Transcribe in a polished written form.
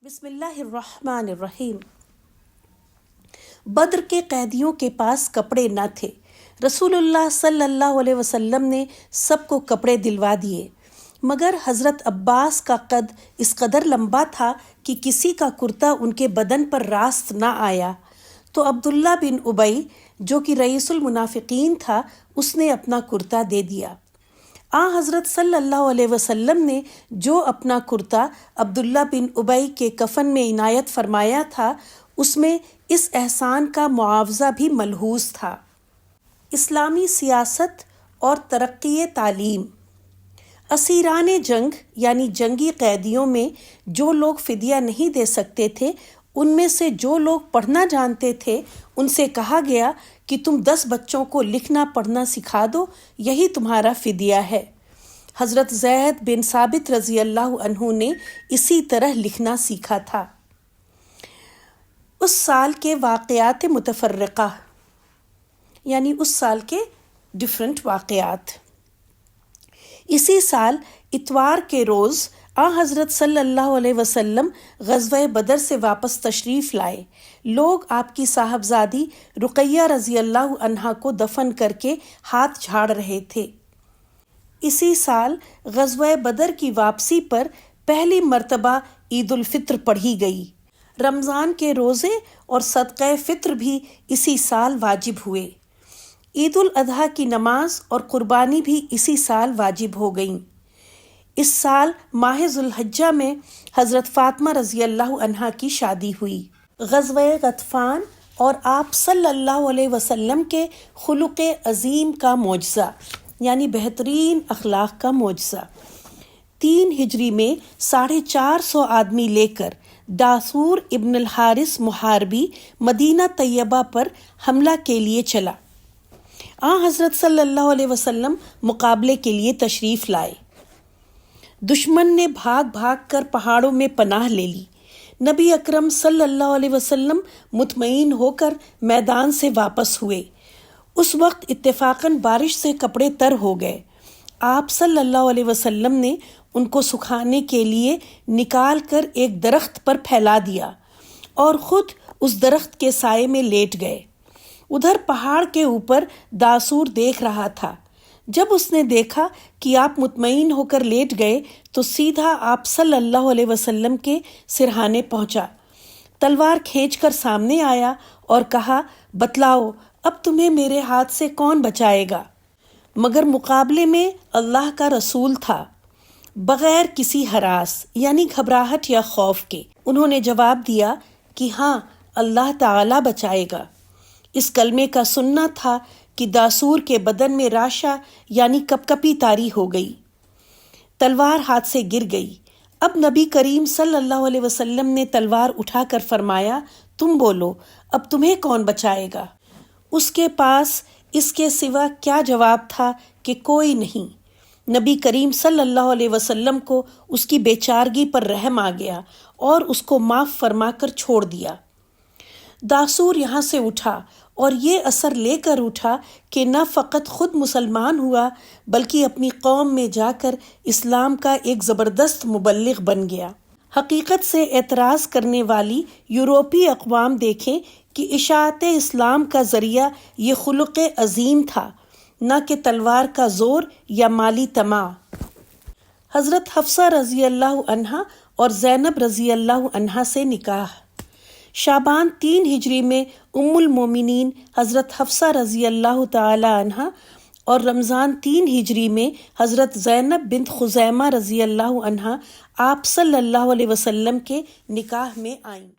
بسم اللہ الرحمن الرحیم۔ بدر کے قیدیوں کے پاس کپڑے نہ تھے۔ رسول اللہ صلی اللہ علیہ وسلم نے سب کو کپڑے دلوا دیے، مگر حضرت عباس کا قد اس قدر لمبا تھا کہ کسی کا کرتا ان کے بدن پر راست نہ آیا، تو عبداللہ بن ابی جو کہ رئیس المنافقین تھا، اس نے اپنا کرتا دے دیا۔ حضرت صلی اللہ علیہ وسلم نے جو اپنا کرتا عبداللہ بن ابی کے کفن میں عنایت فرمایا تھا، اس میں اس احسان کا معاوضہ بھی ملحوظ تھا۔ اسلامی سیاست اور ترقی تعلیم۔ اسیران جنگ یعنی جنگی قیدیوں میں جو لوگ فدیہ نہیں دے سکتے تھے، ان میں سے جو لوگ پڑھنا جانتے تھے ان سے کہا گیا کہ تم 10 بچوں کو لکھنا پڑھنا سکھا دو، یہی تمہارا فدیہ ہے۔ حضرت زید بن ثابت رضی اللہ عنہ نے اسی طرح لکھنا سیکھا تھا۔ اس سال کے واقعات متفرقہ یعنی اس سال کے ڈیفرنٹ واقعات۔ اسی سال اتوار کے روز حضرت صلی اللہ علیہ وسلم غزوہ بدر سے واپس تشریف لائے۔ لوگ آپ کی صاحبزادی رقیہ رضی اللہ عنہا کو دفن کر کے ہاتھ جھاڑ رہے تھے۔ اسی سال غزوہ بدر کی واپسی پر پہلی مرتبہ عید الفطر پڑھی گئی۔ رمضان کے روزے اور صدقہ فطر بھی اسی سال واجب ہوئے۔ عید الاضحیٰ کی نماز اور قربانی بھی اسی سال واجب ہو گئیں۔ اس سال ماہ ذو الحجہ میں حضرت فاطمہ رضی اللہ عنہا کی شادی ہوئی۔ غزوہ غطفان اور آپ صلی اللہ علیہ وسلم کے خلق عظیم کا معجزہ یعنی بہترین اخلاق کا معجزہ۔ 3 ہجری میں 450 آدمی لے کر داثور ابن الحارث محاربی مدینہ طیبہ پر حملہ کے لیے چلا۔ حضرت صلی اللہ علیہ وسلم مقابلے کے لیے تشریف لائے۔ دشمن نے بھاگ بھاگ کر پہاڑوں میں پناہ لے لی۔ نبی اکرم صلی اللہ علیہ وسلم مطمئن ہو کر میدان سے واپس ہوئے۔ اس وقت اتفاقاً بارش سے کپڑے تر ہو گئے۔ آپ صلی اللہ علیہ وسلم نے ان کو سکھانے کے لیے نکال کر ایک درخت پر پھیلا دیا اور خود اس درخت کے سائے میں لیٹ گئے۔ ادھر پہاڑ کے اوپر داثور دیکھ رہا تھا۔ جب اس نے دیکھا کہ آپ مطمئن ہو کر لیٹ گئے تو سیدھا آپ صلی اللہ علیہ وسلم کے سرہانے پہنچا، تلوار کھینچ کر سامنے آیا اور کہا، بتلاؤ اب تمہیں میرے ہاتھ سے کون بچائے گا؟ مگر مقابلے میں اللہ کا رسول تھا، بغیر کسی ہراس یعنی گھبراہٹ یا خوف کے۔ انہوں نے جواب دیا کہ ہاں، اللہ تعالی بچائے گا۔ اس کلمے کا سننا تھا کہ داثور کے بدن میں راشا یعنی کپکپی طاری ہو گئی، تلوار ہاتھ سے گر گئی۔ اب نبی کریم صلی اللہ علیہ وسلم نے تلوار اٹھا کر فرمایا، تم بولو اب تمہیں کون بچائے گا؟ اس کے پاس اس کے سوا کیا جواب تھا کہ کوئی نہیں۔ نبی کریم صلی اللہ علیہ وسلم کو اس کی بیچارگی پر رحم آ گیا اور اس کو معاف فرما کر چھوڑ دیا۔ داثور یہاں سے اٹھا اور یہ اثر لے کر اٹھا کہ نہ فقط خود مسلمان ہوا بلکہ اپنی قوم میں جا کر اسلام کا ایک زبردست مبلغ بن گیا۔ حقیقت سے اعتراض کرنے والی یورپی اقوام دیکھیں کہ اشاعت اسلام کا ذریعہ یہ خلق عظیم تھا، نہ کہ تلوار کا زور یا مالی طمع۔ حضرت حفصہ رضی اللہ عنہا اور زینب رضی اللہ عنہا سے نکاح۔ شعبان 3 ہجری میں ام المومنین حضرت حفصہ رضی اللہ تعالی عنہا اور رمضان 3 ہجری میں حضرت زینب بنت خزیمہ رضی اللہ عنہا آپ صلی اللہ علیہ وسلم کے نکاح میں آئیں۔